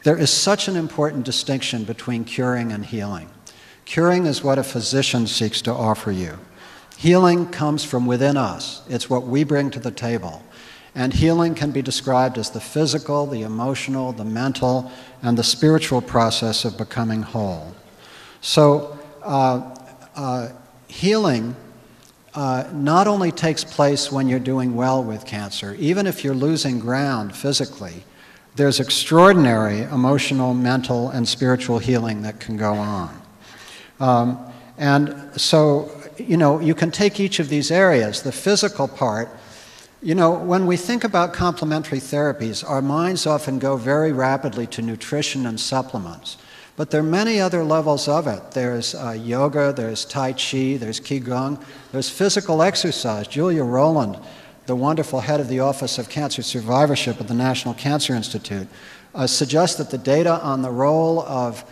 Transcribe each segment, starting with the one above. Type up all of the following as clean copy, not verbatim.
There is such an important distinction between curing and healing. Curing is what a physician seeks to offer you. Healing comes from within us. It's what we bring to the table. And healing can be described as the physical, the emotional, the mental, and the spiritual process of becoming whole. So healing not only takes place when you're doing well with cancer, even if you're losing ground physically, there's extraordinary emotional, mental, and spiritual healing that can go on. And so, you can take each of these areas. The physical part, when we think about complementary therapies, our minds often go very rapidly to nutrition and supplements. But there are many other levels of it. There's yoga, there's Tai Chi, there's Qigong, there's physical exercise. Julia Rowland, the wonderful head of the Office of Cancer Survivorship at the National Cancer Institute, suggests that the data on the role of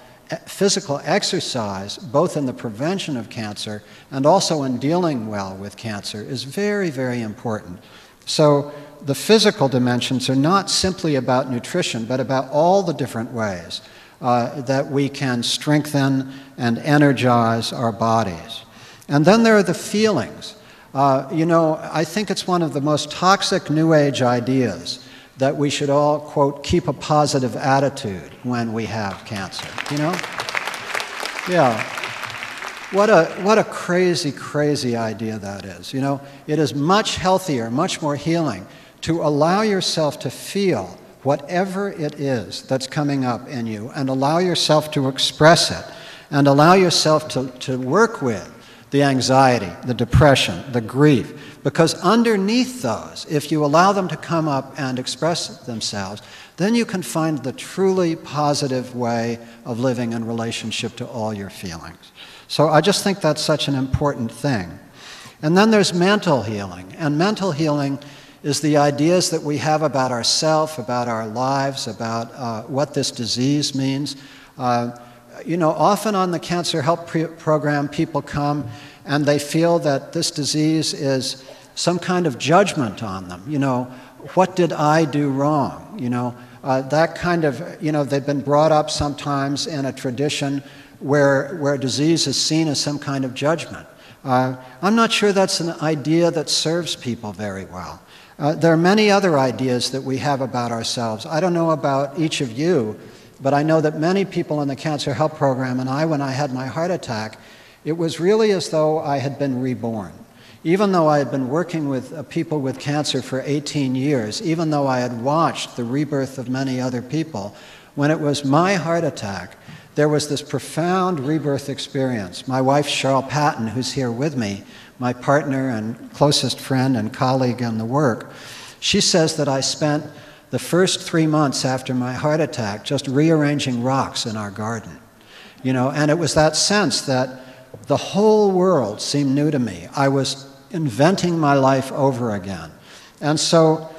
physical exercise, both in the prevention of cancer and also in dealing well with cancer, is very, very important. So the physical dimensions are not simply about nutrition, but about all the different ways that we can strengthen and energize our bodies. And then there are the feelings. I think it's one of the most toxic New Age ideas that we should all, quote, keep a positive attitude when we have cancer, Yeah. What a crazy, crazy idea that is. It is much healthier, much more healing to allow yourself to feel whatever it is that's coming up in you and allow yourself to express it and allow yourself to work with the anxiety, the depression, the grief. Because underneath those, if you allow them to come up and express themselves, then you can find the truly positive way of living in relationship to all your feelings. So I just think that's such an important thing. And then there's mental healing. And mental healing is the ideas that we have about ourselves, about our lives, about what this disease means. Often on the Cancer Help program, people come and they feel that this disease is some kind of judgment on them. What did I do wrong? That kind of, they've been brought up sometimes in a tradition where disease is seen as some kind of judgment. I'm not sure that's an idea that serves people very well. There are many other ideas that we have about ourselves. I don't know about each of you, but I know that many people in the Cancer Help program, and when I had my heart attack, it was really as though I had been reborn. Even though I had been working with people with cancer for 18 years, even though I had watched the rebirth of many other people, when it was my heart attack, there was this profound rebirth experience. My wife, Cheryl Patton, who's here with me, my partner and closest friend and colleague in the work, she says that I spent the first 3 months after my heart attack just rearranging rocks in our garden. And it was that sense that the whole world seemed new to me. I was inventing my life over again. And so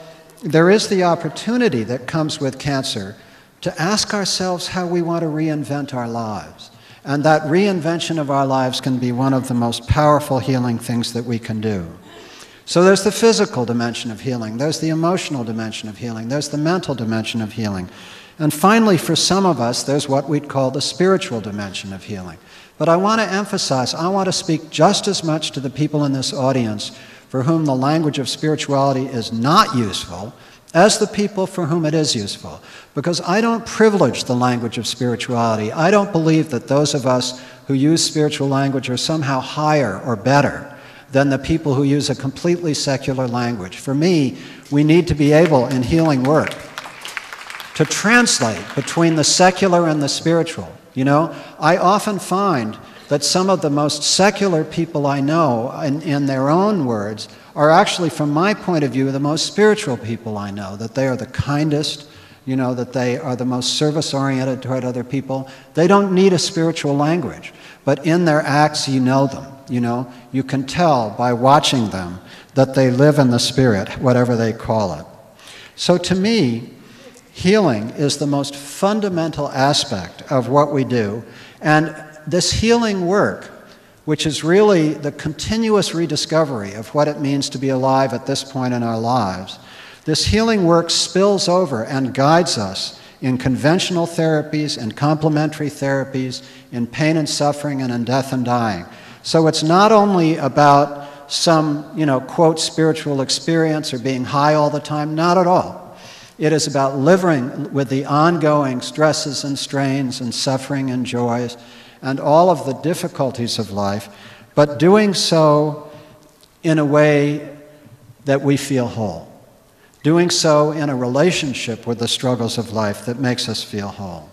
there is the opportunity that comes with cancer to ask ourselves how we want to reinvent our lives. And that reinvention of our lives can be one of the most powerful healing things that we can do. So there's the physical dimension of healing, there's the emotional dimension of healing, there's the mental dimension of healing. And finally, for some of us, there's what we'd call the spiritual dimension of healing. But I want to emphasize, I want to speak just as much to the people in this audience for whom the language of spirituality is not useful as the people for whom it is useful. Because I don't privilege the language of spirituality. I don't believe that those of us who use spiritual language are somehow higher or better than the people who use a completely secular language. For me, we need to be able, in healing work, to translate between the secular and the spiritual. I often find that some of the most secular people I know, in their own words, are actually, from my point of view, the most spiritual people I know, that they are the kindest, that they are the most service-oriented toward other people. They don't need a spiritual language, but in their acts you know them. You can tell by watching them that they live in the spirit, whatever they call it. So to me, healing is the most fundamental aspect of what we do. And this healing work, which is really the continuous rediscovery of what it means to be alive at this point in our lives, this healing work spills over and guides us in conventional therapies and complementary therapies, in pain and suffering, and in death and dying. So it's not only about some, quote, spiritual experience or being high all the time, not at all. It is about living with the ongoing stresses and strains and suffering and joys and all of the difficulties of life, but doing so in a way that we feel whole. Doing so in a relationship with the struggles of life that makes us feel whole.